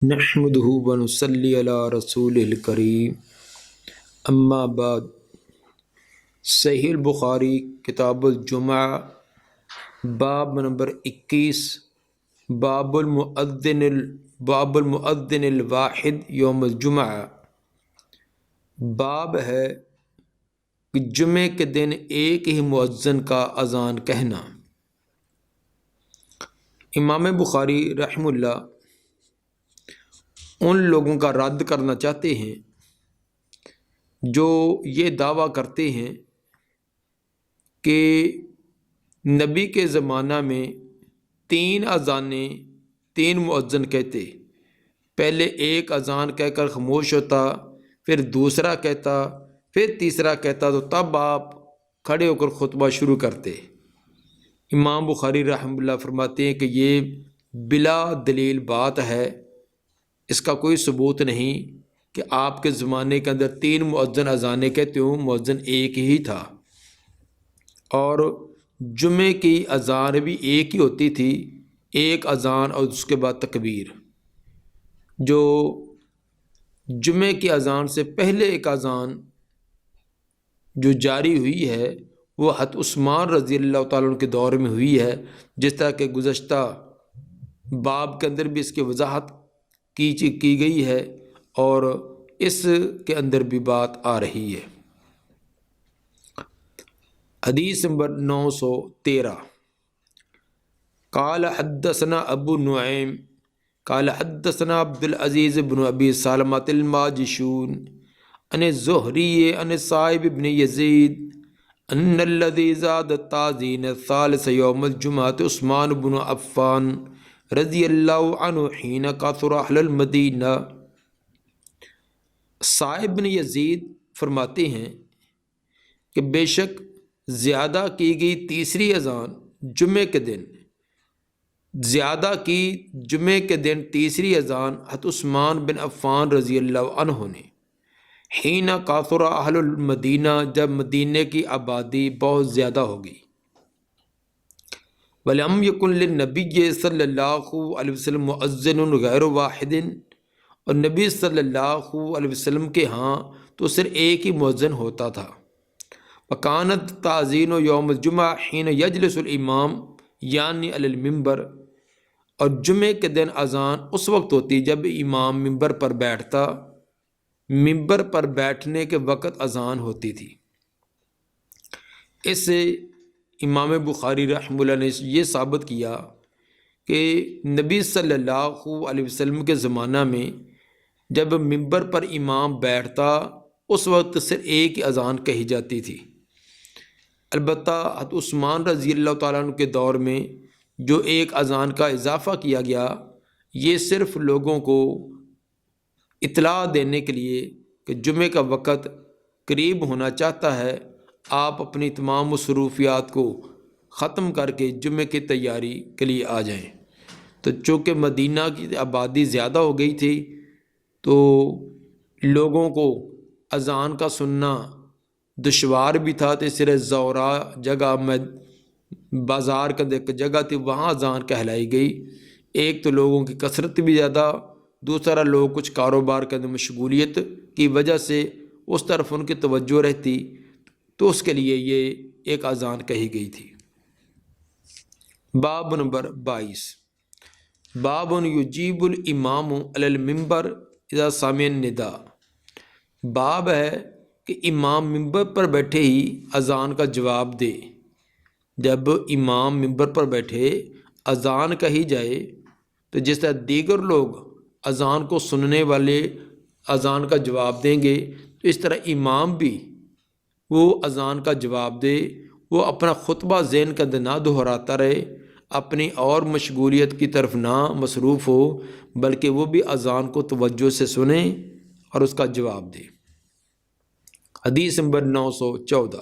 نحمده ونصلي علی رسول الکریم اما بعد۔ صحیح البخاری کتاب الجمعہ باب نمبر 21 باب المؤذن الواحد یوم الجمعہ، باب ہے کہ جمعے کے دن ایک ہی مؤذن کا اذان کہنا۔ امام بخاری رحمہ اللہ ان لوگوں کا رد کرنا چاہتے ہیں جو یہ دعویٰ کرتے ہیں کہ نبی کے زمانہ میں 3 اذانیں 3 مؤذن کہتے، پہلے ایک اذان کہہ کر خاموش ہوتا، پھر دوسرا کہتا، پھر تیسرا کہتا، تو تب آپ کھڑے ہو کر خطبہ شروع کرتے۔ امام بخاری رحمہ اللہ فرماتے ہیں کہ یہ بلا دلیل بات ہے، اس کا کوئی ثبوت نہیں کہ آپ کے زمانے کے اندر 3 مؤذن اذانیں کہتے ہوں، مؤذن ایک ہی تھا، اور جمعے کی اذان بھی ایک ہی ہوتی تھی، ایک اذان اور اس کے بعد تکبیر۔ جو جمعے کی اذان سے پہلے ایک اذان جو جاری ہوئی ہے وہ حضرت عثمان رضی اللہ تعالیٰ عنہ کے دور میں ہوئی ہے، جس طرح کہ گزشتہ باب کے اندر بھی اس کی وضاحت کی گئی ہے، اور اس کے اندر بھی بات آ رہی ہے۔ حدیث نمبر 913، قال حدثنا ابو نعیم قال حدثنا عبد العزیز بن ابی سلمۃ الماجشون عن الزہری عن صائب بن یزید ان الذی زاد التعزین الثالث یوم الجمعۃ عثمان بن عفان رضی اللہ عنہ حین کثر اہل المدینہ۔ صائب بن یزید فرماتے ہیں کہ بے شک زیادہ کی گئی تیسری اذان جمعے کے دن، جمعے کے دن تیسری اذان حضرت عثمان بن عفان رضی اللہ عنہ نے، حین کثر اہل المدینہ، جب مدینے کی آبادی بہت زیادہ ہو گئی، وَلَمْ يَكُنْ لِلنَّبِيِّ صلی اللہ علیہ وسلم مؤذن غیر واحد، اور نبی صلی اللہ علیہ وسلم کے ہاں تو صرف ایک ہی مؤذن ہوتا تھا۔ وَكَانَتْ تَعْذِينُ يَوْمِ الْجُمْعَةِ حِينَ يَجْلِسُ الْإِمَامُ یعنی علی المنبر، اور جمعے کے دن اذان اس وقت ہوتی جب امام منبر پر بیٹھتا، منبر پر بیٹھنے کے وقت اذان ہوتی تھی۔ اس سے امام بخاری رحمہ اللہ نے یہ ثابت کیا کہ نبی صلی اللہ علیہ وسلم کے زمانہ میں جب منبر پر امام بیٹھتا اس وقت صرف ایک ہی اذان کہی جاتی تھی۔ البتہ حضرت عثمان رضی اللہ تعالیٰ عنہ کے دور میں جو ایک اذان کا اضافہ کیا گیا، یہ صرف لوگوں کو اطلاع دینے کے لیے کہ جمعے کا وقت قریب ہونا چاہتا ہے، آپ اپنی تمام مصروفیات کو ختم کر کے جمعے کی تیاری کے لیے آ جائیں۔ تو چونکہ مدینہ کی آبادی زیادہ ہو گئی تھی تو لوگوں کو اذان کا سننا دشوار بھی تھا، تو اس طرح زورا جگہ میں بازار کا ایک جگہ تھی، وہاں اذان کہلائی گئی۔ ایک تو لوگوں کی کثرت بھی زیادہ، دوسرا لوگ کچھ کاروبار کے اندر مشغولیت کی وجہ سے اس طرف ان کی توجہ رہتی، تو اس کے لیے یہ ایک اذان کہی گئی تھی۔ باب نمبر 22، باب یجیب الامام علی المنبر اذا سمع النداء، باب ہے کہ امام منبر پر بیٹھے ہی اذان کا جواب دے۔ جب امام منبر پر بیٹھے اذان کہی جائے تو جس طرح دیگر لوگ اذان کو سننے والے اذان کا جواب دیں گے، تو اس طرح امام بھی وہ اذان کا جواب دے، وہ اپنا خطبہ ذہن کے اندر نہ دہراتا رہے، اپنی اور مشغولیت کی طرف نہ مصروف ہو، بلکہ وہ بھی اذان کو توجہ سے سنے اور اس کا جواب دے۔ حدیث نمبر 914،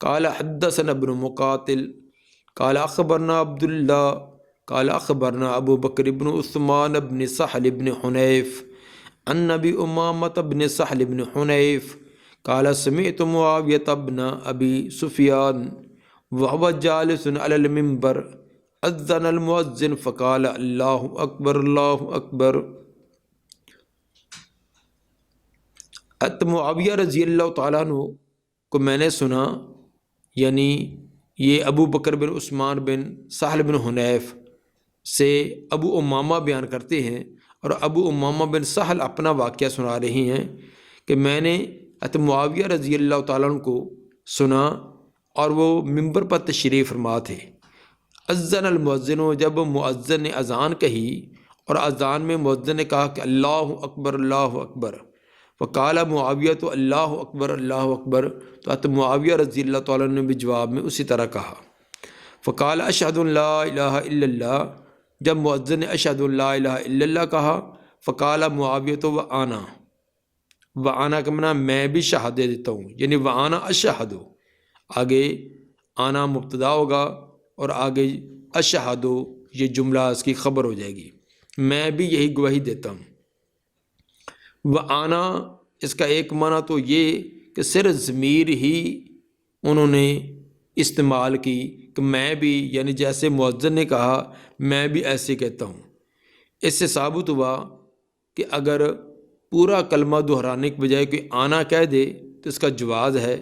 قال حدثنا ابن مقاتل قال اخبرنا عبد اللہ قال اخبرنا ابو بکر بن عثمان بن سہل بن حنیف عن ابی امامۃ بن سہل بن حنیف قال سمعت معاویۃ بن ابی سفیان وهو جالس علی المنبر اذن المؤذن فقال اللہ اکبر اللہ اکبر۔ معاویہ رضی اللہ تعالیٰ عنہ کو میں نے سنا، یعنی یہ ابو بکر بن عثمان بن سہل بن حنیف سے ابو امامہ بیان کرتے ہیں، اور ابو امامہ بن سہل اپنا واقعہ سنا رہے ہیں کہ میں نے معاویہ رضی اللہ تعالیٰ عنہ کو سنا اور وہ ممبر پر تشریف فرما تھے۔ اذن المؤذن، جب مؤذن نے اذان کہی اور اذان میں مؤذن نے کہا کہ اللہ اکبر اللہ اکبر، وقال معاویہ تو اللہ اکبر اللہ اکبر، تو معاویہ رضی اللہ تعالیٰ نے بھی جواب میں اسی طرح کہا۔ فقال اشہد ان لا الہ الا اللہ، جب مؤذن نے اشہد ان لا الہ الا اللہ کہا، فقال معاویہ تو وآنا کا معنی میں بھی شہادت دیتا ہوں، یعنی وآنا اشہد، آگے آنا مبتدا ہوگا اور آگے اشہد یہ جملہ اس کی خبر ہو جائے گی، میں بھی یہی گواہی دیتا ہوں۔ وآنا اس کا ایک معنی تو یہ کہ صرف ضمیر ہی انہوں نے استعمال کی کہ میں بھی، یعنی جیسے مؤذن نے کہا میں بھی ایسے کہتا ہوں۔ اس سے ثابت ہوا کہ اگر پورا کلمہ دہرانے کے بجائے کوئی آنا کہہ دے تو اس کا جواز ہے۔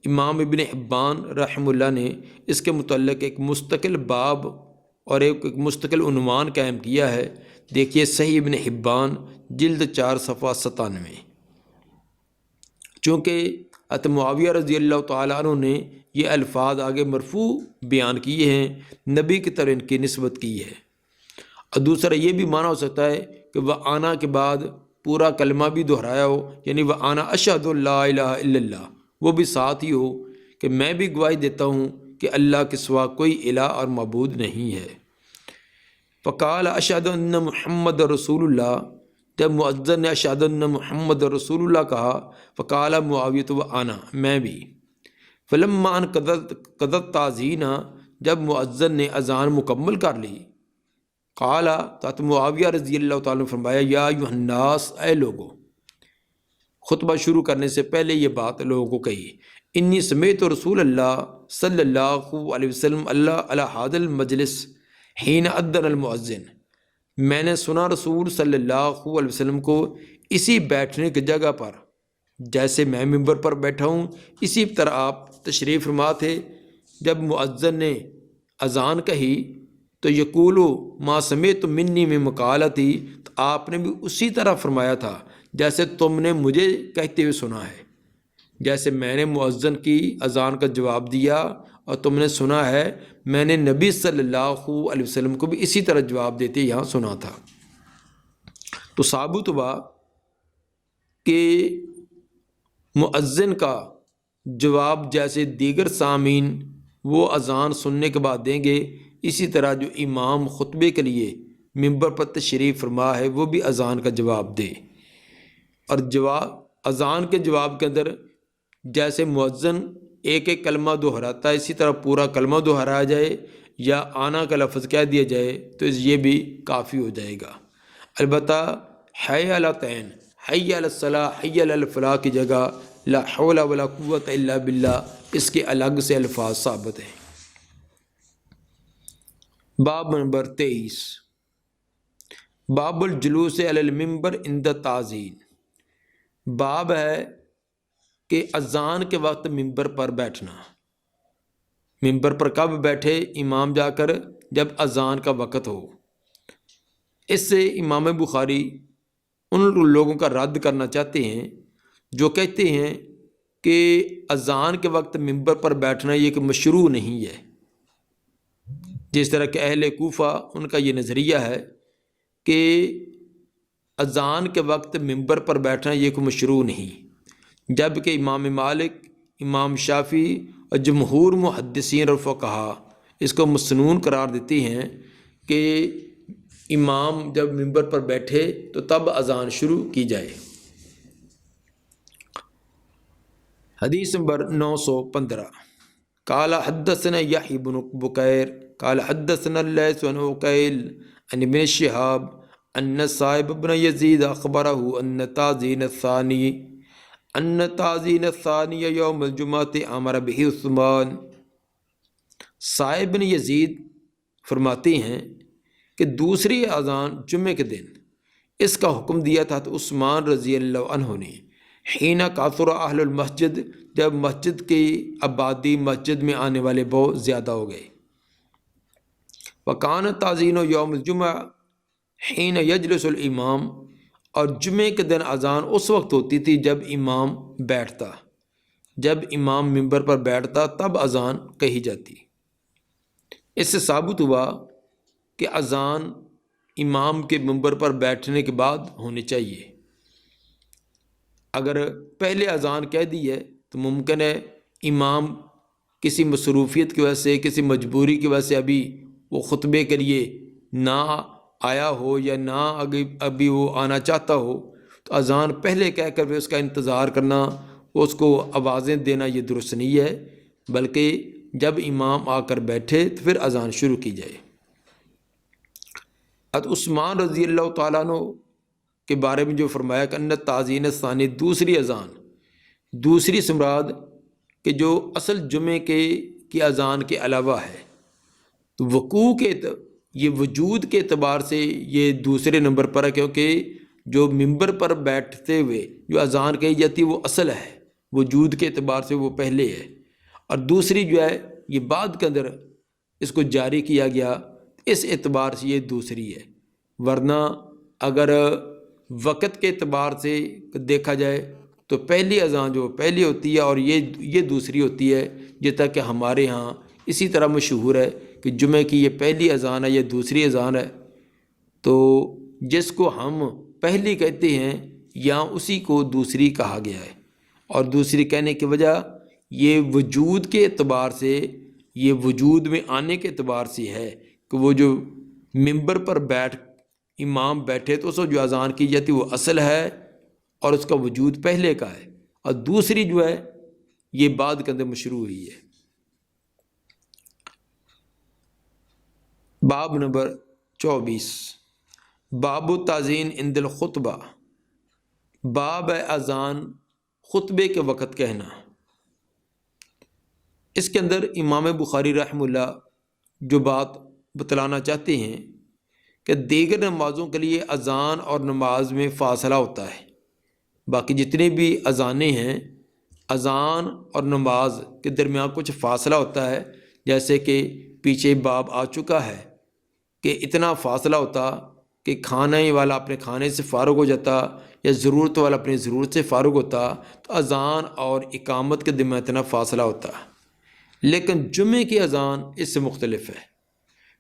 امام ابن حبان رحمہ اللہ نے اس کے متعلق ایک مستقل باب اور ایک مستقل عنوان قائم کیا ہے، دیکھیے صحیح ابن حبان جلد 4 صفحہ 97۔ چونکہ معاویہ رضی اللہ تعالیٰ عنہ نے یہ الفاظ آگے مرفوع بیان کیے ہیں، نبی کی طرف ان کی نسبت کی ہے۔ اور دوسرا یہ بھی معنی ہو سکتا ہے کہ وہ آنا کے بعد پورا کلمہ بھی دہرایا ہو، یعنی وہ آنا اشہد لا الہ الا اللہ، وہ بھی ساتھ ہی ہو کہ میں بھی گواہی دیتا ہوں کہ اللہ کے سوا کوئی الہ اور معبود نہیں ہے۔ فقال اشہد ان محمد رسول اللہ، جب مؤذن نے اشہد ان محمد رسول اللہ کہا، فقال معاویہ تو آنا میں بھی۔ فلما ان قضت تعزینہ، جب مؤذن نے اذان مکمل کر لی، قال تو معاویہ رضی اللہ تعالیٰ نے فرمایا یا ایھا الناس، اے لوگو، خطبہ شروع کرنے سے پہلے یہ بات لوگوں کو کہی، انی سمعت رسول اللہ صلی اللہ علیہ وسلم اللہ علی ھذا المجلس حین اذن المؤذن، میں نے سنا رسول صلی اللہ علیہ وسلم کو اسی بیٹھنے کی جگہ پر، جیسے میں ممبر پر بیٹھا ہوں اسی طرح آپ تشریف فرما تھے۔ جب مؤذن نے اذان کہی تو یقول ما سمعت منی میں مقالتی، تو آپ نے بھی اسی طرح فرمایا تھا جیسے تم نے مجھے کہتے ہوئے سنا ہے، جیسے میں نے مؤذن کی اذان کا جواب دیا اور تم نے سنا ہے، میں نے نبی صلی اللہ علیہ وسلم کو بھی اسی طرح جواب دیتے یہاں سنا تھا۔ تو ثابت ہوا کہ مؤذن کا جواب جیسے دیگر سامعین وہ اذان سننے کے بعد دیں گے، اسی طرح جو امام خطبے کے لیے ممبر پر تشریف فرما ہے وہ بھی اذان کا جواب دے، اور اذان کے جواب کے اندر جیسے مؤذن ایک ایک کلمہ دہراتا ہے اسی طرح پورا کلمہ دہرایا جائے، یا آنا کا لفظ کہہ دیا جائے تو یہ بھی کافی ہو جائے گا۔ البتہ حی علی الطعن، حی علی الصلاح، حی علی الفلاح کی جگہ لا حول ولا قوت الا باللہ اس کے الگ سے الفاظ ثابت ہیں۔ باب نمبر 23، باب الجلوس علی المنبر عند التعزین، باب ہے کہ اذان کے وقت ممبر پر بیٹھنا۔ ممبر پر کب بیٹھے امام جا کر؟ جب اذان کا وقت ہو۔ اس سے امام بخاری ان لوگوں کا رد کرنا چاہتے ہیں جو کہتے ہیں کہ اذان کے وقت ممبر پر بیٹھنا یہ کہ مشروع نہیں ہے، جس طرح کہ اہل کوفہ ان کا یہ نظریہ ہے کہ اذان کے وقت ممبر پر بیٹھنا یہ کوئی مشروع نہیں، جبکہ امام مالک، امام شافعی اور جمہور محدثین اور فقہا اس کو مسنون قرار دیتی ہیں کہ امام جب ممبر پر بیٹھے تو تب اذان شروع کی جائے۔ حدیث نمبر 915، قال حدثنا یحیی بن بکیر قال حدثنا اللیث عن عقیل عن ابن شہاب ان صائب بن یزید اخبرہ ان تعزین الثانی یوم الجمعہ امر به عثمان۔ صائب بن یزید فرماتے ہیں کہ دوسری اذان جمعے کے دن اس کا حکم دیا تھا تو عثمان رضی اللہ عنہ نے حین کاثر اہل المسجد، جب مسجد کی آبادی، مسجد میں آنے والے بہت زیادہ ہو گئے، وکان تعظین یوم الجمعہ حین یجلس الامام، اور جمعے کے دن اذان اس وقت ہوتی تھی جب امام بیٹھتا، جب امام ممبر پر بیٹھتا تب اذان کہی جاتی۔ اس سے ثابت ہوا کہ اذان امام کے ممبر پر بیٹھنے کے بعد ہونی چاہیے۔ اگر پہلے اذان کہہ دی ہے تو ممکن ہے امام کسی مصروفیت کی وجہ سے، کسی مجبوری کی وجہ سے ابھی وہ خطبے کے لیے نہ آیا ہو یا نہ ابھی وہ آنا چاہتا ہو، تو اذان پہلے کہہ کر اس کا انتظار کرنا، اس کو آوازیں دینا، یہ درست نہیں ہے، بلکہ جب امام آ کر بیٹھے تو پھر اذان شروع کی جائے۔ عثمان رضی اللہ تعالیٰ عنہ کے بارے میں جو فرمایا کہ ان تعظین ثانی، دوسری اذان، دوسری سے مراد کہ جو اصل جمعے کی اذان کے علاوہ ہے، تو وقوع کے یہ وجود کے اعتبار سے یہ دوسرے نمبر پر ہے، کیونکہ جو ممبر پر بیٹھتے ہوئے جو اذان کہی جاتی ہے وہ اصل ہے، وجود کے اعتبار سے وہ پہلے ہے، اور دوسری جو ہے یہ بعد کے اندر اس کو جاری کیا گیا، اس اعتبار سے یہ دوسری ہے۔ ورنہ اگر وقت کے اعتبار سے دیکھا جائے تو پہلی اذان جو پہلی ہوتی ہے اور یہ دوسری ہوتی ہے، جیسا کہ ہمارے ہاں اسی طرح مشہور ہے کہ جمعے کی یہ پہلی اذان ہے، یہ دوسری اذان ہے، تو جس کو ہم پہلی کہتے ہیں یا اسی کو دوسری کہا گیا ہے، اور دوسری کہنے کی وجہ یہ وجود کے اعتبار سے، یہ وجود میں آنے کے اعتبار سے ہے کہ وہ جو ممبر پر امام بیٹھے تو اس کو جو اذان کی جاتی وہ اصل ہے اور اس کا وجود پہلے کا ہے، اور دوسری جو ہے یہ بعد کے اندر مشروع ہوئی ہے۔ باب نمبر 24، باب التعظیم عند الخطبہ، باب اذان خطبے کے وقت کہنا۔ اس کے اندر امام بخاری رحمہ اللہ جو بات بتلانا چاہتے ہیں کہ دیگر نمازوں کے لیے اذان اور نماز میں فاصلہ ہوتا ہے، باقی جتنی بھی اذانیں ہیں، اذان اور نماز کے درمیان کچھ فاصلہ ہوتا ہے، جیسے کہ پیچھے باب آ چکا ہے کہ اتنا فاصلہ ہوتا کہ کھانے والا اپنے کھانے سے فارغ ہو جاتا یا ضرورت والا اپنی ضرورت سے فارغ ہوتا، تو اذان اور اقامت کے درمیان اتنا فاصلہ ہوتا۔ لیکن جمعے کی اذان اس سے مختلف ہے،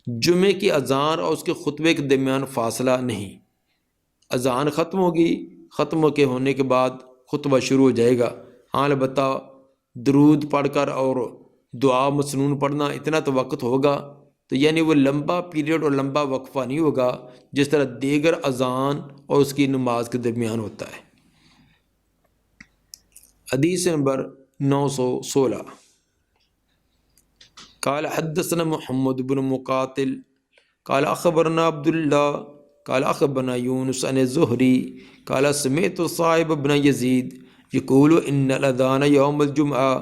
جمعے کی اذان اور اس کے خطبے کے درمیان فاصلہ نہیں، اذان ختم ہوگی، ختم ہونے کے بعد خطبہ شروع ہو جائے گا، ہاں البتہ درود پڑھ کر اور دعا مسنون پڑھنا اتنا تو وقت ہوگا، تو یعنی وہ لمبا پیریڈ اور لمبا وقفہ نہیں ہوگا جس طرح دیگر اذان اور اس کی نماز کے درمیان ہوتا ہے۔ حدیث نمبر 916، قال حدثنا محمد بن مقاتل قال اخبرنا عبد الله قال اخبرنا يونس عن الزهري قال سمعت صاحب بن يزيد يقول ان الاذان يوم الجمعه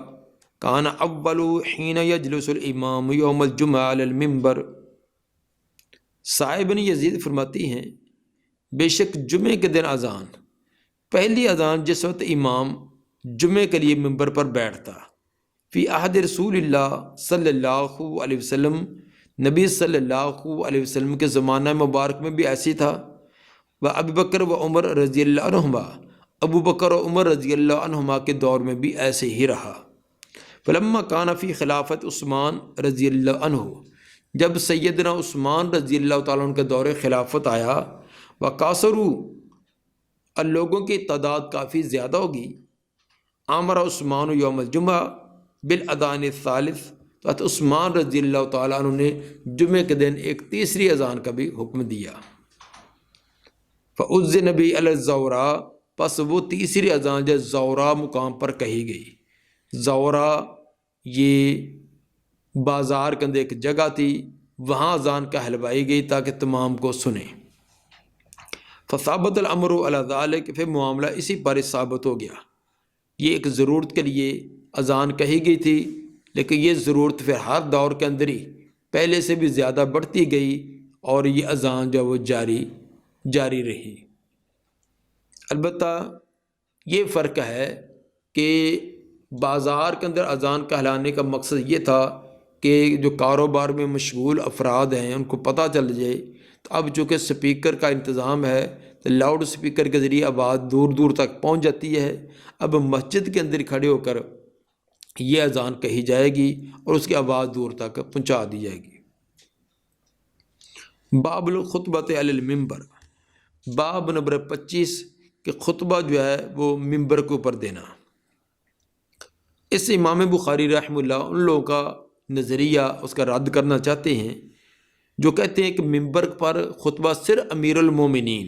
كان اول حين يجلس الامام يوم الجمعه على المنبر۔ صاحب بن یزید فرماتی ہیں بے شک جمعے کے دن اذان، پہلی اذان جس وقت امام جمعے کے لیے ممبر پر بیٹھتا، فی عہد رسول اللہ صلی اللہ علیہ وسلم، نبی صلی اللہ علیہ وسلم کے زمانہ مبارک میں بھی ایسی تھا، و ابو بکر و عمر رضی اللہ عنہما، ابو بکر و عمر رضی اللہ عنہما کے دور میں بھی ایسے ہی رہا۔ فلما کان فی خلافت عثمان رضی اللہ عنہ، جب سیدنا عثمان رضی اللہ تعالیٰ عنہ کے دور خلافت آیا، وقاصروا، اور لوگوں کی تعداد کافی زیادہ ہوگی، امر عثمان یوم الجمعہ بالاذان الثالث، تو عثمان رضی اللہ تعالیٰ عنہ نے جمعے کے دن ایک تیسری اذان کا بھی حکم دیا۔ فاذن بی علی الزوراء، پس وہ تیسری اذان جو زوراء مقام پر کہی گئی، زوراء یہ بازار کے اندر ایک جگہ تھی، وہاں اذان کہلوائی گئی تاکہ تمام کو سنیں۔ فثابت الامر علی ذلک، پھر معاملہ اسی پر ثابت ہو گیا، یہ ایک ضرورت کے لیے اذان کہی گئی تھی، لیکن یہ ضرورت پھر ہر دور کے اندر ہی پہلے سے بھی زیادہ بڑھتی گئی اور یہ اذان جو وہ جاری رہی۔ البتہ یہ فرق ہے کہ بازار کے اندر اذان کہلانے کا مقصد یہ تھا کہ جو کاروبار میں مشغول افراد ہیں ان کو پتہ چل جائے، تو اب چونکہ سپیکر کا انتظام ہے تو لاؤڈ سپیکر کے ذریعے آواز دور دور تک پہنچ جاتی ہے۔ اب مسجد کے اندر کھڑے ہو کر یہ اذان کہی جائے گی اور اس کی آواز دور تک پہنچا دی جائے گی۔ باب الخطبۃ علی المنبر، باب نمبر 25 کہ خطبہ جو ہے وہ ممبر کے اوپر دینا۔ اس امام بخاری رحمہ اللہ ان لوگوں کا نظریہ اس کا رد کرنا چاہتے ہیں جو کہتے ہیں کہ ممبر پر خطبہ صرف امیر المومنین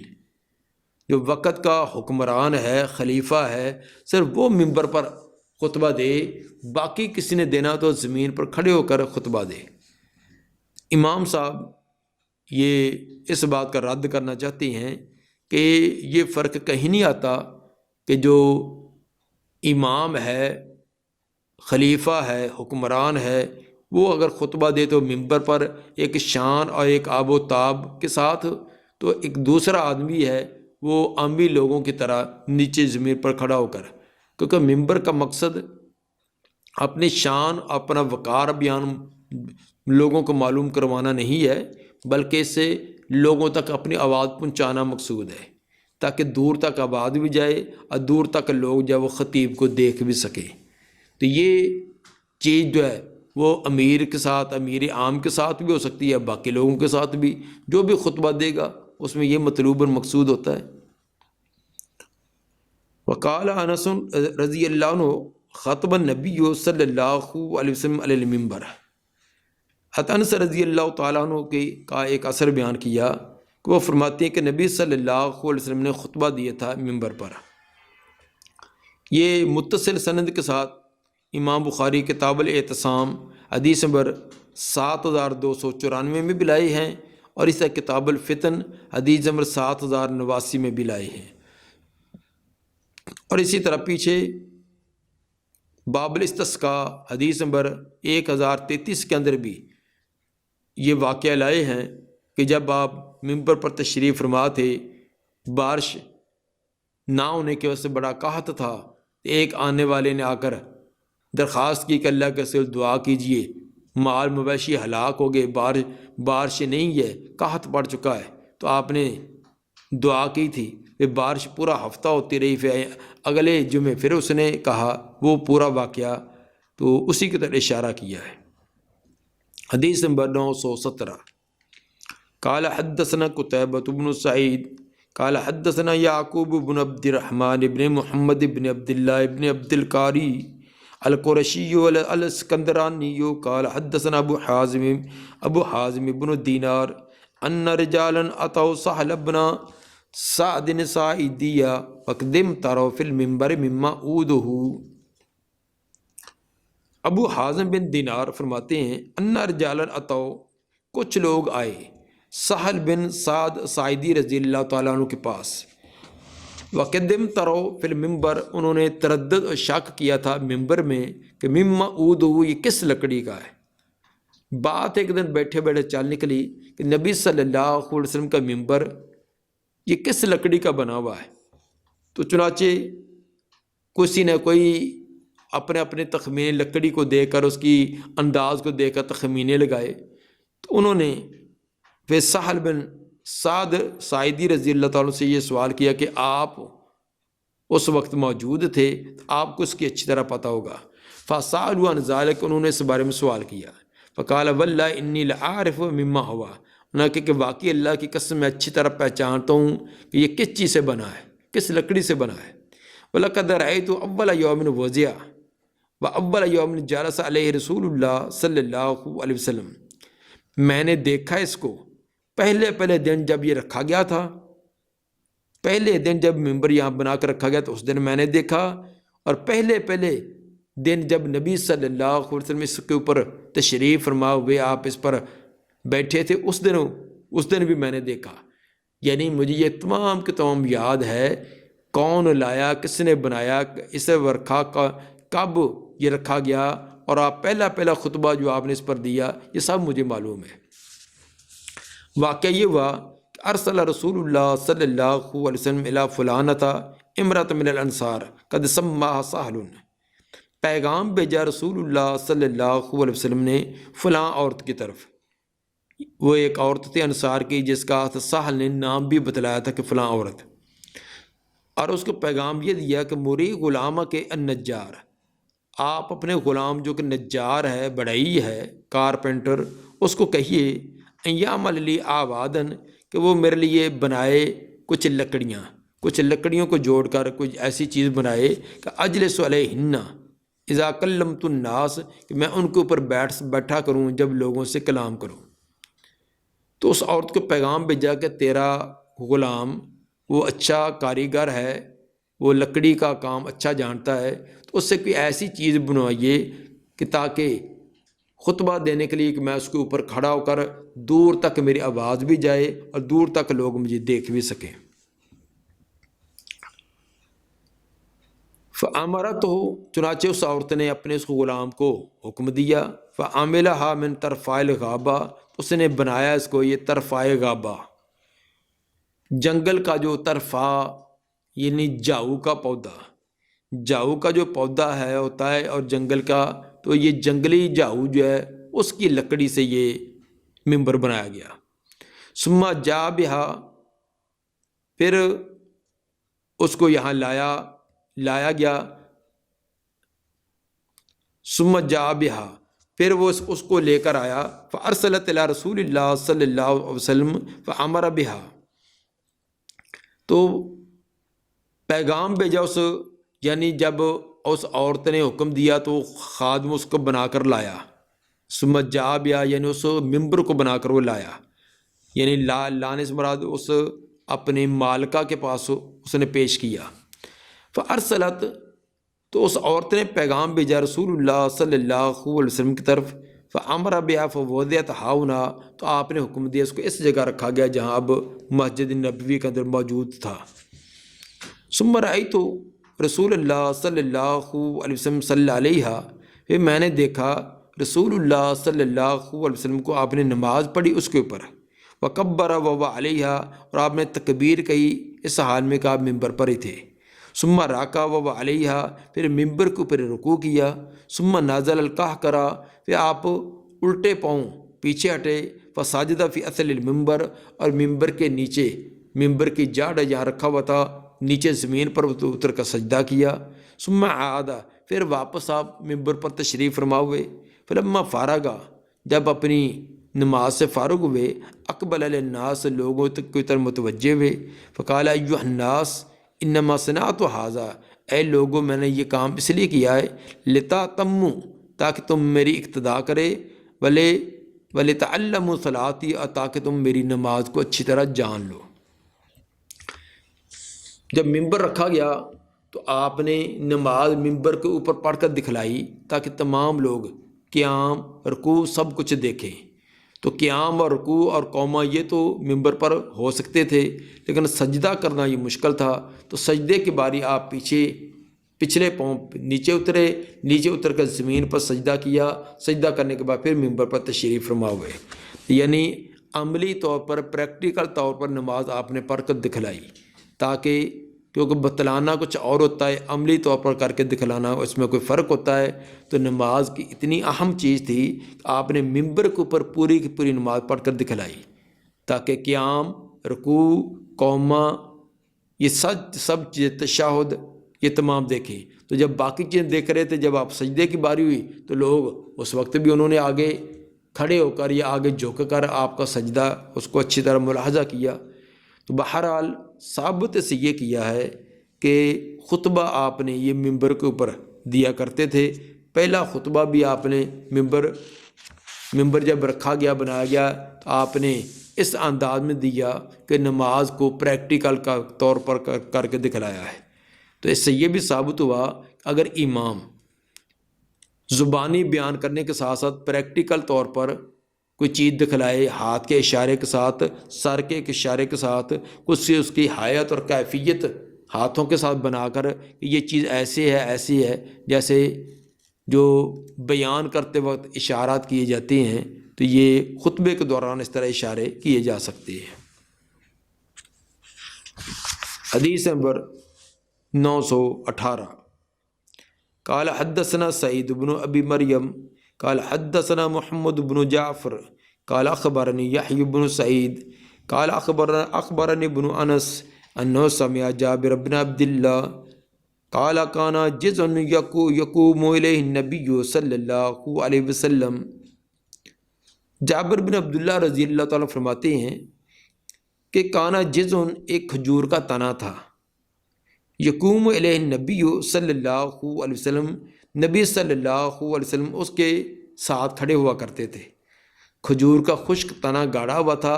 جو وقت کا حکمران ہے، خلیفہ ہے، صرف وہ ممبر پر خطبہ دے، باقی کسی نے دینا تو زمین پر کھڑے ہو کر خطبہ دے۔ امام صاحب یہ اس بات کا رد کرنا چاہتے ہیں کہ یہ فرق کہیں نہیں آتا کہ جو امام ہے، خلیفہ ہے، حکمران ہے، وہ اگر خطبہ دے تو ممبر پر ایک شان اور ایک آب و تاب کے ساتھ، تو ایک دوسرا آدمی ہے وہ عامی لوگوں کی طرح نیچے زمین پر کھڑا ہو کر، کیونکہ ممبر کا مقصد اپنی شان، اپنا وقار بیان لوگوں کو معلوم کروانا نہیں ہے، بلکہ اس سے لوگوں تک اپنی آواز پہنچانا مقصود ہے تاکہ دور تک آواز بھی جائے اور دور تک لوگ جو وہ خطیب کو دیکھ بھی سکیں۔ تو یہ چیز جو ہے وہ امیر کے ساتھ، امیر عام کے ساتھ بھی ہو سکتی ہے، باقی لوگوں کے ساتھ بھی، جو بھی خطبہ دے گا اس میں یہ مطلوب اور مقصود ہوتا ہے۔ وقال انس رضی اللہ عنہ خطب النبی صلی اللہ علیہ وسلم علی المنبر، انس رضی اللہ تعالیٰ عنہ کا ایک اثر بیان کیا کہ وہ فرماتے ہیں کہ نبی صلی اللہ علیہ وسلم نے خطبہ دیا تھا ممبر پر۔ یہ متصل سند کے ساتھ امام بخاری کتاب الاعتصام حدیث نمبر 7294 میں بھی لائے ہیں، اور اس طرح کتاب الفتن حدیث نمبر 7089 میں بھی لائے ہیں، اور اسی طرح پیچھے باب الاستسقاء حدیث نمبر 1033 کے اندر بھی یہ واقعہ لائے ہیں کہ جب آپ ممبر پر تشریف فرما تھے، بارش نہ ہونے کی وجہ سے بڑا قحط تھا، ایک آنے والے نے آ کر درخواست کی کہ اللہ کے رسول دعا کیجئے، مال مویشی ہلاک ہو گئے، بارش نہیں ہے، قحط پڑ چکا ہے۔ تو آپ نے دعا کی تھی، پھر بارش پورا ہفتہ ہوتی رہی، پھر اگلے جمعے پھر اس نے کہا، وہ پورا واقعہ تو اسی کی طرح اشارہ کیا ہے۔ حدیث نمبر 917 قال حدثنا قتيبة بن سعيد قال حدثنا يعقوب بن عبد الرحمن بن محمد بن عبد الله بن عبد القاري القرشي الاسكندراني قال حدثنا ابو حازم بن دينار ان رجالا اتوا سهل بن سعد ساعديا فقدم تروا في المنبر مما اوده۔ ابو حازم بن دینار فرماتے ہیں ان رجالا اتوا، کچھ لوگ آئے سہل بن سعد ساعدی رضی اللہ تعالیٰ عنہ کے پاس، وقدم ترو فی المنبر، انہوں نے تردد اور شک کیا تھا ممبر میں کہ مما اودو، یہ کس لکڑی کا ہے۔ بات ایک دن بیٹھے بیٹھے چل نکلی کہ نبی صلی اللہ علیہ وسلم کا ممبر یہ کس لکڑی کا بنا ہوا ہے۔ تو چنانچہ کسی نہ کوئی اپنے اپنے تخمینے لکڑی کو دیکھ کر، اس کی انداز کو دیکھ کر تخمینے لگائے۔ تو انہوں نے پھر سہل بن سعد ساعدی رضی اللہ تعالیٰ سے یہ سوال کیا کہ آپ اس وقت موجود تھے، آپ کو اس کی اچھی طرح پتہ ہوگا۔ فسألوا عن ذلك، انہوں نے اس بارے میں سوال کیا۔ فقال واللہ انی لعارف مما ہوا، انہوں نے کہا کہ واقعی اللہ کی قسم میں اچھی طرح پہچانتا ہوں کہ یہ کس چیز سے بنا ہے، کس لکڑی سے بنا ہے۔ وَلَقَدْ رَأَيْتُ أَوَّلَ يَوْمٍ وَزِعَ وَأَوَّلَ يَوْمٍ جَلَسَ عَلَيْهِ رسول اللہ صلی اللہ علیہ وسلم، میں نے دیکھا اس کو پہلے دن جب یہ رکھا گیا تھا، پہلے دن جب ممبر یہاں بنا کر رکھا گیا تو اس دن میں نے دیکھا، اور پہلے دن جب نبی صلی اللہ علیہ وسلم اس کے اوپر تشریف فرما ہوئے آپ اس پر بیٹھے تھے، اس دن بھی میں نے دیکھا۔ یعنی مجھے یہ تمام کے تمام یاد ہے، کون لایا، کس نے بنایا، اسے رکھا، کب یہ رکھا گیا، اور آپ پہلا خطبہ جو آپ نے اس پر دیا یہ سب مجھے معلوم ہے۔ واقعہ یہ ہوا کہ ارسل رسول اللہ صلی اللہ علیہ وسلم الی فلانۃ امرأۃ من الانصار قد سماها سہل، پیغام بھیجا رسول اللہ صلی اللہ علیہ وسلم نے فلاں عورت کی طرف۔ وہ ایک عورت تھی انصار کی جس کا سہل نے نام بھی بتلایا تھا کہ فلاں عورت، اور اس کو پیغام یہ دیا کہ مری غلامہ کے النجار، آپ اپنے غلام جو کہ نجار ہے، بڑھئی ہے، کارپینٹر، اس کو کہیے ایام لی آوادن کہ وہ میرے لیے بنائے کچھ لکڑیوں کو جوڑ کر کچھ ایسی چیز بنائے کہ اجلس علیہن اذا کلمت الناس، کہ میں ان کے اوپر بیٹھا کروں جب لوگوں سے کلام کروں۔ تو اس عورت کو پیغام بھیجا کہ تیرا غلام وہ اچھا کاریگر ہے، وہ لکڑی کا کام اچھا جانتا ہے، تو اس سے کوئی ایسی چیز بنوائیے کہ تاکہ خطبہ دینے کے لیے کہ میں اس کے اوپر کھڑا ہو کر دور تک میری آواز بھی جائے اور دور تک لوگ مجھے دیکھ بھی سکیں۔ فَأَمَرَتْهُ، چنانچہ اس عورت نے اپنے اس غلام کو حکم دیا، فَعَمِلَهَا مِن طَرْفَائِ الْغَابَةِ، اس نے بنایا اس کو یہ طرفائے غابہ، جنگل کا جو طرفہ یعنی جاؤ کا پودا، جاؤ کا جو پودا ہے ہوتا ہے اور جنگل کا، تو یہ جنگلی جاؤ جو ہے اس کی لکڑی سے یہ ممبر بنایا گیا۔ ثم جاء بها، پھر اس کو یہاں لایا گیا، ثم جاء بها، پھر وہ اس کو لے کر آیا، فارسلت الی رسول اللہ صلی اللہ علیہ وسلم فامر بها، تو پیغام بھیجا یعنی جب اس عورت نے حکم دیا تو خادم اس کو بنا کر لایا، ثم جاء بها یعنی اس ممبر کو بنا کر وہ لایا، یعنی لانے سے مراد اس اپنے مالکہ کے پاس اس نے پیش کیا۔ فارسلت، تو اس عورت نے پیغام بھیجا رسول اللہ صلی اللہ علیہ وسلم کی طرف، فامر بها فوضعت ہاؤنا، تو آپ نے حکم دیا اس کو اس جگہ رکھا گیا جہاں اب مسجد نبوی کے اندر موجود تھا۔ ثم رأیت رسول اللہ صلی اللہ علیہ وسلم صلی علیہ، پھر میں نے دیکھا رسول اللہ صلی اللہ علیہ وسلم کو، آپ نے نماز پڑھی اس کے اوپر، وکبر وهو علیہ، اور آپ نے تکبیر کہی اس حال میں کہ آپ ممبر پر ہی تھے، ثم راکع وهو علیہ، پھر ممبر کے اوپر رکوع کیا، ثم نازل القہقرہ، پھر آپ الٹے پاؤں پیچھے ہٹے، فساجد فی اصل الممبر، اور ممبر کے نیچے، ممبر کی جاڑ جہاں رکھا ہوا تھا نیچے زمین پر اتر کر سجدہ کیا، ثم عاد، پھر واپس آپ ممبر پر تشریف فرما ہوئے، فلما فارغا، جب اپنی نماز سے فارغ ہوئے، اقبل علی الناس، لوگوں تک کی طرف متوجہ ہوئے، فقال ایھا الناس انما صنعت ھذا، اے لوگوں میں نے یہ کام اس لیے کیا ہے، لتاتموا، تاکہ تم میری اقتداء کرے، ولتعلموا صلاتی، اور تاکہ تم میری نماز کو اچھی طرح جان لو۔ جب ممبر رکھا گیا تو آپ نے نماز ممبر کے اوپر پڑھ کر دکھلائی تاکہ تمام لوگ قیام رکوع سب کچھ دیکھیں۔ تو قیام اور رکوع اور قومہ یہ تو ممبر پر ہو سکتے تھے، لیکن سجدہ کرنا یہ مشکل تھا، تو سجدے کی باری آپ پچھلے پاؤں نیچے اتر کر زمین پر سجدہ کیا، سجدہ کرنے کے بعد پھر ممبر پر تشریف فرما ہوئے، یعنی عملی طور پر پریکٹیکل طور پر نماز آپ نے پڑھ کر دکھلائی، تاکہ کیونکہ بتلانا کچھ اور ہوتا ہے، عملی طور پر کر کے دکھلانا اس میں کوئی فرق ہوتا ہے۔ تو نماز کی اتنی اہم چیز تھی کہ آپ نے ممبر کے اوپر پوری کی پوری نماز پڑھ کر دکھلائی، تاکہ قیام، رکوع، قومہ، یہ سب چیزیں، تشہد، یہ تمام دیکھیں۔ تو جب باقی چیزیں دیکھ رہے تھے، جب آپ سجدے کی باری ہوئی تو لوگ اس وقت بھی انہوں نے آگے کھڑے ہو کر یا آگے جھک کر آپ کا سجدہ اس کو اچھی طرح ملاحظہ کیا۔ تو بہرحال ثابت سے یہ کیا ہے کہ خطبہ آپ نے یہ ممبر کے اوپر دیا کرتے تھے۔ پہلا خطبہ بھی آپ نے ممبر جب رکھا گیا، بنایا گیا، تو آپ نے اس انداز میں دیا کہ نماز کو پریکٹیکل کا طور پر کر کے دکھلایا ہے۔ تو اس سے یہ بھی ثابت ہوا اگر امام زبانی بیان کرنے کے ساتھ ساتھ پریکٹیکل طور پر کوئی چیز دکھلائے، ہاتھ کے اشارے کے ساتھ، سر کے اشارے کے ساتھ، کچھ سے اس کی حیت اور کیفیت ہاتھوں کے ساتھ بنا کر کہ یہ چیز ایسی ہے جیسے جو بیان کرتے وقت اشارات کیے جاتے ہیں تو یہ خطبے کے دوران اس طرح اشارے کیے جا سکتے ہیں۔ حدیث نمبر 918 قال حدثنا سعید بن ابی مریم قال حدثنا محمد بن جعفر قال اخبرنی یحیی بن سعید قال اخبرنی بن انس انه سمع جابر بن عبد اللہ قال کان جزء یقوم الیہ النبی صلی اللہ علیہ وسلم۔ جابر بن عبداللہ رضی اللہ تعالیٰ فرماتے ہیں کہ کانا جزء ایک کھجور کا تنا تھا، یقوم الیہ النبی صلی اللہ علیہ وسلم، نبی صلی اللہ علیہ وسلم اس کے ساتھ کھڑے ہوا کرتے تھے۔ کھجور کا خشک تنا گاڑا ہوا تھا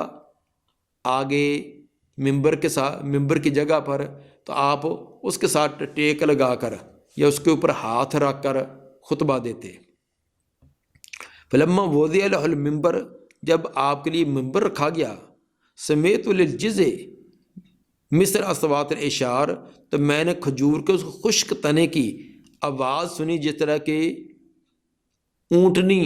آگے ممبر کی جگہ پر، تو آپ اس کے ساتھ ٹیک لگا کر یا اس کے اوپر ہاتھ رکھ کر خطبہ دیتے۔ فلما وضع لہ المنبر، جب آپ کے لیے ممبر رکھا گیا، سمیت للجزء مثل اصوات الاشار، تو میں نے کھجور کے اس خشک تنے کی آواز سنی جس طرح کہ اونٹنی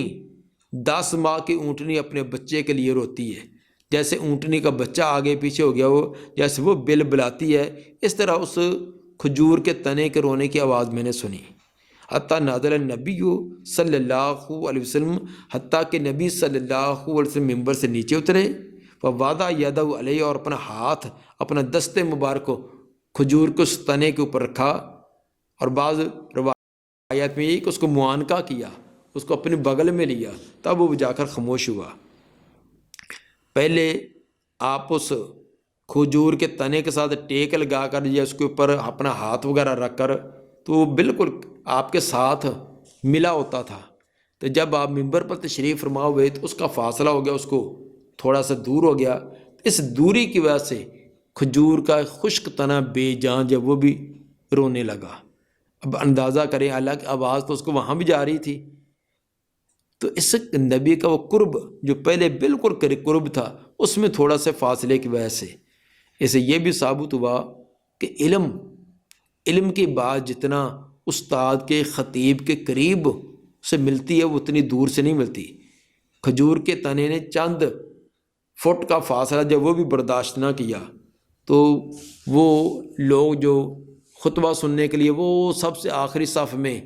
10 ماہ کی اونٹنی اپنے بچے کے لیے روتی ہے، جیسے اونٹنی کا بچہ آگے پیچھے ہو گیا ہو، جیسے وہ بل بلاتی ہے، اس طرح اس کھجور کے تنے کے رونے کی آواز میں نے سنی۔ حتیٰ نازل النبی صلی اللہ علیہ وسلم، حتیٰ کہ نبی صلی اللہ علیہ وسلم ممبر سے نیچے اترے، ووضع یدہ علیہ، اور اپنا ہاتھ، اپنا دست مبارک کو کھجور کے اس تنے کے اوپر رکھا، اور بعض روایات میں یہ کہ اس کو معانقہ کیا، اس کو اپنے بغل میں لیا، تب وہ جا کر خاموش ہوا۔ پہلے آپ اس کھجور کے تنے کے ساتھ ٹیک لگا کر یا اس کے اوپر اپنا ہاتھ وغیرہ رکھ کر تو وہ بالکل آپ کے ساتھ ملا ہوتا تھا، تو جب آپ ممبر پر تشریف فرما ہوئے تو اس کا فاصلہ ہو گیا، اس کو تھوڑا سا دور ہو گیا، اس دوری کی وجہ سے کھجور کا خشک تنا بے جان جب وہ بھی رونے لگا۔ اب اندازہ کریں، حالانکہ آواز تو اس کو وہاں بھی جا رہی تھی، تو اس نبی کا وہ قرب جو پہلے بالکل قرب تھا، اس میں تھوڑا سے فاصلے کی وجہ سے اسے یہ بھی ثابت ہوا کہ علم کی بات جتنا استاد کے خطیب کے قریب سے ملتی ہے وہ اتنی دور سے نہیں ملتی۔ کھجور کے تنے نے چند فٹ کا فاصلہ جب وہ بھی برداشت نہ کیا تو وہ لوگ جو خطبہ سننے کے لیے وہ سب سے آخری صف میں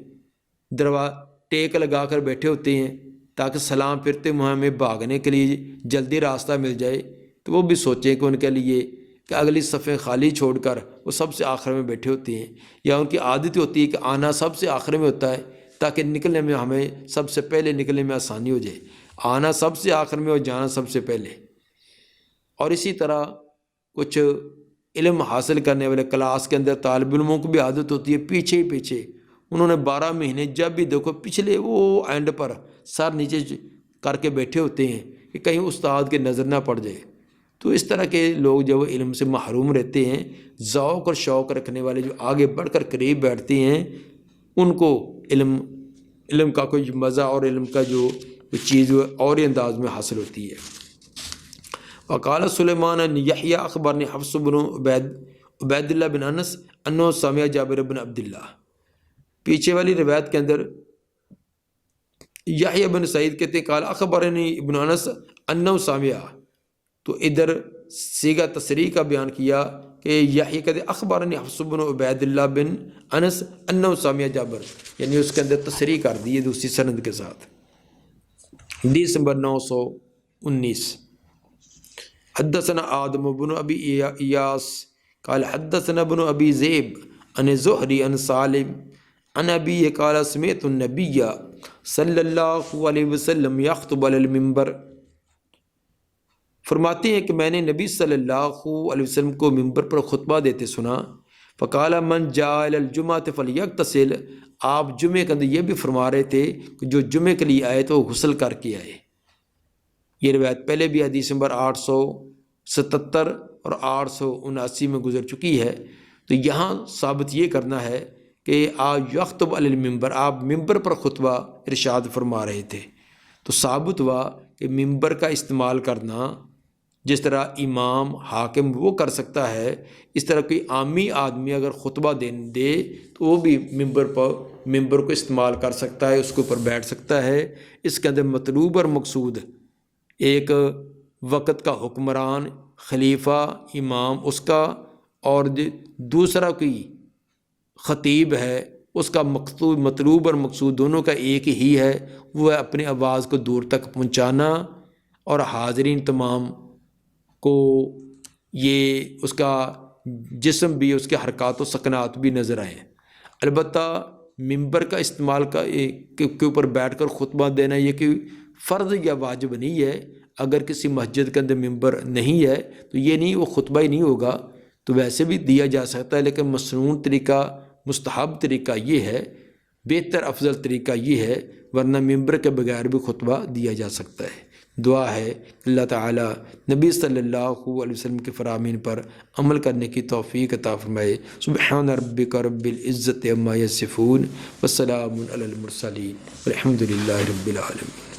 ٹیک لگا کر بیٹھے ہوتے ہیں تاکہ سلام پھرتے ہمیں بھاگنے کے لیے جلدی راستہ مل جائے، تو وہ بھی سوچیں کہ ان کے لیے کہ اگلی صفیں خالی چھوڑ کر وہ سب سے آخر میں بیٹھے ہوتے ہیں، یا ان کی عادت ہوتی ہے کہ آنا سب سے آخر میں ہوتا ہے تاکہ نکلنے میں ہمیں سب سے پہلے نکلنے میں آسانی ہو جائے، آنا سب سے آخر میں اور جانا سب سے پہلے۔ اور اسی طرح کچھ علم حاصل کرنے والے کلاس کے اندر طالب علموں کو بھی عادت ہوتی ہے پیچھے ہی پیچھے، انہوں نے 12 مہینے جب بھی دیکھو پچھلے وہ اینڈ پر سر نیچے کر کے بیٹھے ہوتے ہیں کہ کہیں استاد کی نظر نہ پڑ جائے۔ تو اس طرح کے لوگ جب علم سے محروم رہتے ہیں، ذوق اور شوق رکھنے والے جو آگے بڑھ کر قریب بیٹھتے ہیں، ان کو علم کا کوئی مزہ اور علم کا جو چیز اور انداز میں حاصل ہوتی ہے۔ وقال سلیمان یحییٰ اخبرنی حفص بن عبید اللہ بن انس انہ سمع جابر بن عبداللہ۔ پیچھے والی روایت کے اندر یحییٰ بن سعید کہتے ہیں قال اخبرنی ابن انس انہ سمع، تو ادھر صیغہ تصریح کا بیان کیا کہ یحییٰ کہتے اخبرنی حفص بن عبید اللہ بن انس انہ سمع جابر، یعنی اس کے اندر تصریح کر دی ہے دوسری سند کے ساتھ۔ حدیث نمبر 919 حدثنا آدم بن ابی ایاس قال حدثنا ابن ابی ذئب عن زہری عن سالم عن ابی قال سمعت النبی صلی اللہ علیہ وسلم یخطب علی المنبر، فرماتے ہیں کہ میں نے نبی صلی اللہ علیہ وسلم کو ممبر پر خطبہ دیتے سنا۔ فقال من جاء الی الجمعۃ فلیغتسل، آپ جمعے کے اندر یہ بھی فرما رہے تھے کہ جو جمعے کے لیے آئے تو وہ غسل کر کے آئے۔ یہ روایت پہلے بھی حدیث نمبر 877 اور 879 میں گزر چکی ہے، تو یہاں ثابت یہ کرنا ہے کہ آپ یخطب علی المنبر، آپ ممبر پر خطبہ ارشاد فرما رہے تھے، تو ثابت ہوا کہ ممبر کا استعمال کرنا جس طرح امام حاکم وہ کر سکتا ہے، اس طرح کوئی عامی آدمی اگر خطبہ دے تو وہ بھی ممبر کو استعمال کر سکتا ہے، اس کے اوپر بیٹھ سکتا ہے۔ اس کے اندر مطلوب اور مقصود ایک وقت کا حکمران، خلیفہ، امام اس کا، اور دوسرا کوئی خطیب ہے، اس کا مطلوب اور مقصود دونوں کا ایک ہی ہے، وہ ہے اپنی آواز کو دور تک پہنچانا اور حاضرین تمام کو یہ اس کا جسم بھی، اس کے حرکات و سکنات بھی نظر آئیں۔ البتہ ممبر کا استعمال کے اوپر بیٹھ کر خطبہ دینا یہ کہ فرض یا واجب نہیں ہے۔ اگر کسی مسجد کے اندر ممبر نہیں ہے تو یہ نہیں، وہ خطبہ ہی نہیں ہوگا، تو ویسے بھی دیا جا سکتا ہے، لیکن مسنون طریقہ، مستحب طریقہ یہ ہے، بہتر افضل طریقہ یہ ہے، ورنہ ممبر کے بغیر بھی خطبہ دیا جا سکتا ہے۔ دعا ہے اللہ تعالی نبی صلی اللہ علیہ وسلم کے فرامین پر عمل کرنے کی توفیق عطا فرمائے۔ سبحان ربک رب العزت عما یصفون وسلام علی المرسلین والحمد للہ رب العالمین۔